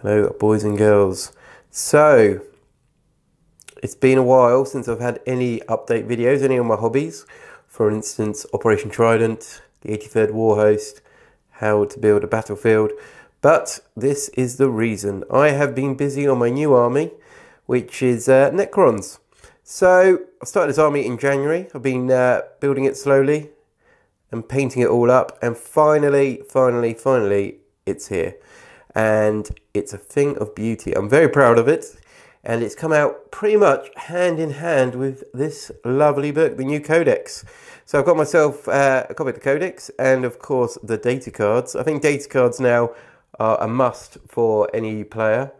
Hello boys and girls. So, it's been a while since I've had any update videos, any of my hobbies. For instance, Operation Trident, the 83rd War Host, how to build a battlefield. But this is the reason. I have been busy on my new army, which is Necrons. So, I started this army in January. I've been building it slowly and painting it all up. And finally, it's here. And it's a thing of beauty. I'm very proud of it, and it's come out pretty much hand in hand with this lovely book, the new Codex. So I've got myself a copy of the Codex and of course the data cards. I think data cards now are a must for any player.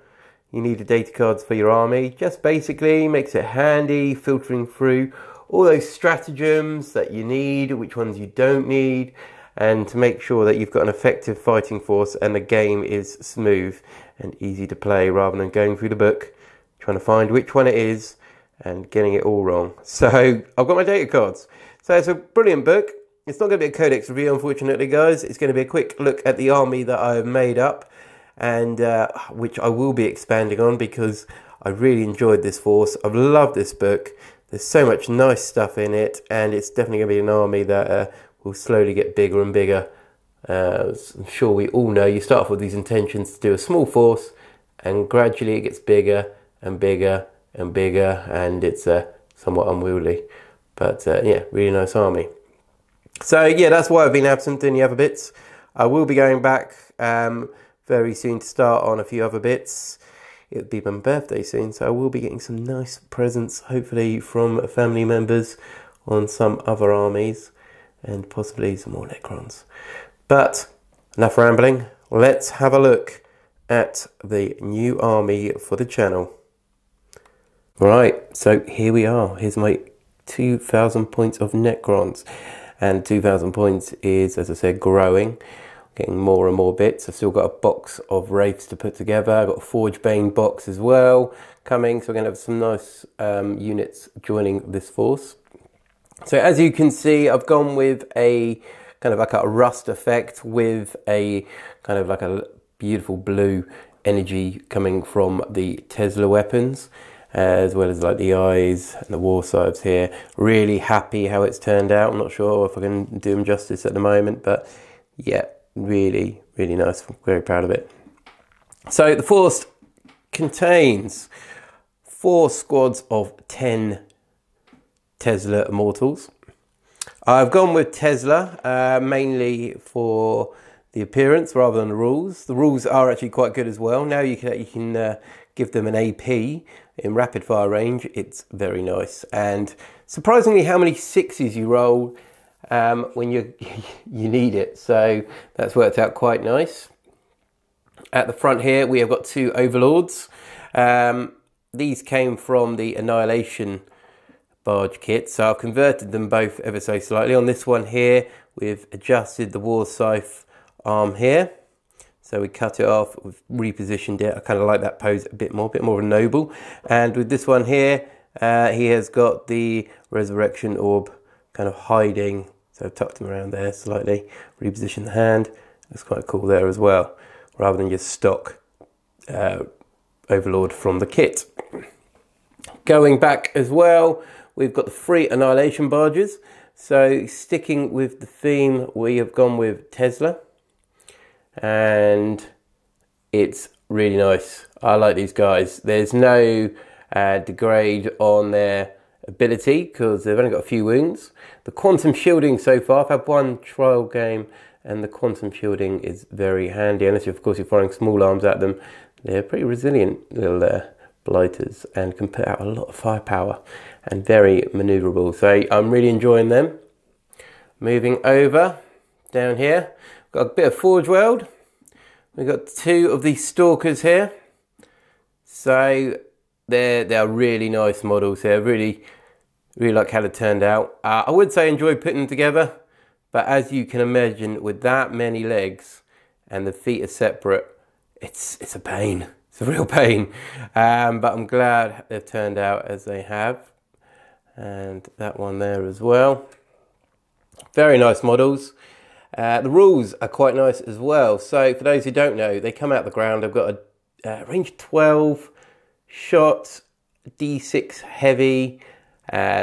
You need the data cards for your army. Just basically makes it handy, filtering through all those stratagems that you need, which ones you don't need, and to make sure that you've got an effective fighting force and the game is smooth and easy to play, rather than going through the book trying to find which one it is and getting it all wrong. So I've got my data cards. So it's a brilliant book. It's not going to be a Codex review, unfortunately, guys. It's going to be a quick look at the army that I've made up, and which I will be expanding on because I really enjoyed this force. I've loved this book. There's so much nice stuff in it, and it's definitely going to be an army that will slowly get bigger and bigger. As I'm sure we all know, you start off with these intentions to do a small force, and gradually it gets bigger and bigger and bigger, and it's somewhat unwieldy. But yeah, really nice army. So yeah, that's why I've been absent in the other bits. I will be going back very soon to start on a few other bits. It'll be my birthday soon, so I will be getting some nice presents, hopefully from family members, on some other armies, and possibly some more Necrons. But enough rambling, let's have a look at the new army for the channel. Right, so here we are. Here's my 2,000 points of Necrons, and 2,000 points is, as I said, growing, getting more and more bits. I've still got a box of Wraiths to put together. I've got a Forge Bane box as well coming, so we're going to have some nice units joining this force. So as you can see, I've gone with a kind of like a rust effect with a kind of like a beautiful blue energy coming from the Tesla weapons, as well as like the eyes and the war scythes here. Really happy how it's turned out. I'm not sure if I can do them justice at the moment, but yeah, really nice. I'm very proud of it. So the force contains 4 squads of 10 Tesla Immortals. I've gone with Tesla mainly for the appearance rather than the rules. The rules are actually quite good as well. Now you can give them an AP in rapid fire range. It's very nice, and surprisingly how many 6s you roll when you need it. So that's worked out quite nice. At the front here we have got 2 Overlords. These came from the Annihilation barge kit, so I've converted them both ever so slightly. On this one here, we've adjusted the war scythe arm here, so we cut it off, we've repositioned it. I kind of like that pose a bit more of a noble. And with this one here, he has got the resurrection orb kind of hiding, so I've tucked him around there slightly, repositioned the hand. That's quite cool there as well, rather than just stock Overlord from the kit. Going back as well, we've got the 3 Annihilation barges. So sticking with the theme, we have gone with Tesla, and it's really nice. I like these guys. There's no degrade on their ability because they've only got a few wounds. The quantum shielding so far, I've had 1 trial game, and the quantum shielding is very handy, unless of course you're firing small arms at them. They're pretty resilient little blighters and can put out a lot of firepower and very maneuverable. So I'm really enjoying them. Moving over down here, got a bit of Forge World. We've got 2 of these Stalkers here. So they're really nice models here. Really like how they turned out. I would say enjoy putting them together, but as you can imagine, with that many legs and the feet are separate, it's a pain. It's a real pain, but I'm glad they've turned out as they have. And that one there as well. Very nice models. The rules are quite nice as well. So for those who don't know, they come out of the ground. I've got range 12, shot, D6 heavy,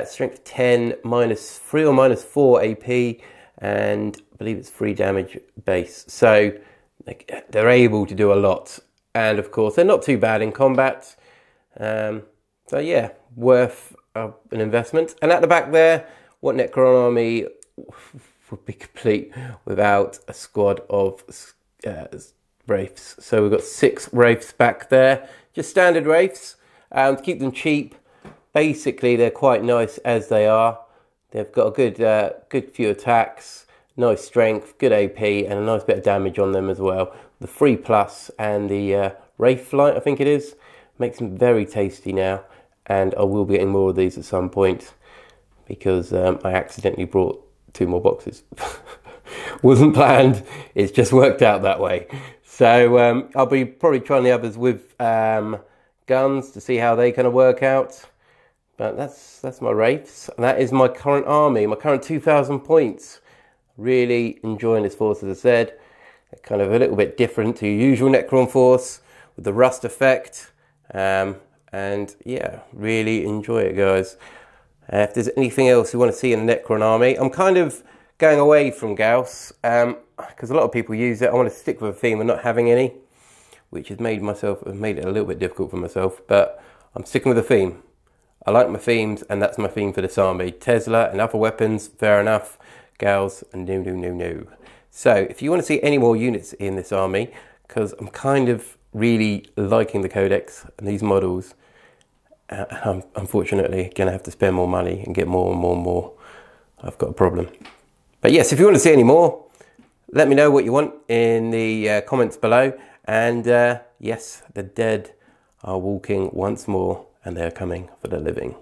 strength 10, -3 or -4 AP, and I believe it's 3 damage base. So they're able to do a lot. And of course, they're not too bad in combat. So yeah, worth an investment. And at the back there, what Necron army would be complete without a squad of wraiths? So we've got 6 wraiths back there, just standard wraiths. To keep them cheap, basically they're quite nice as they are. They've got a good few attacks, nice strength, good AP, and a nice bit of damage on them as well. The 3+ and the Wraith Flight, I think it is, makes them very tasty now. And I will be getting more of these at some point because I accidentally brought 2 more boxes. Wasn't planned, it's just worked out that way. So I'll be probably trying the others with guns to see how they kind of work out. But that's my wraiths, and that is my current army, my current 2,000 points. Really enjoying this force, as I said. Kind of a little bit different to your usual Necron force with the rust effect. And yeah, really enjoy it, guys. If there's anything else you want to see in the Necron army, I'm kind of going away from Gauss because a lot of people use it. I want to stick with a theme of not having any, which has made it a little bit difficult for myself. But I'm sticking with a theme. I like my themes, and that's my theme for this army. Tesla and other weapons, fair enough. Gauss, no. So if you want to see any more units in this army, because I'm kind of really liking the codex and these models, I'm unfortunately going to have to spend more money and get more and more. I've got a problem. But yes, if you want to see any more, let me know what you want in the comments below. And yes, the dead are walking once more, and they are coming for the living.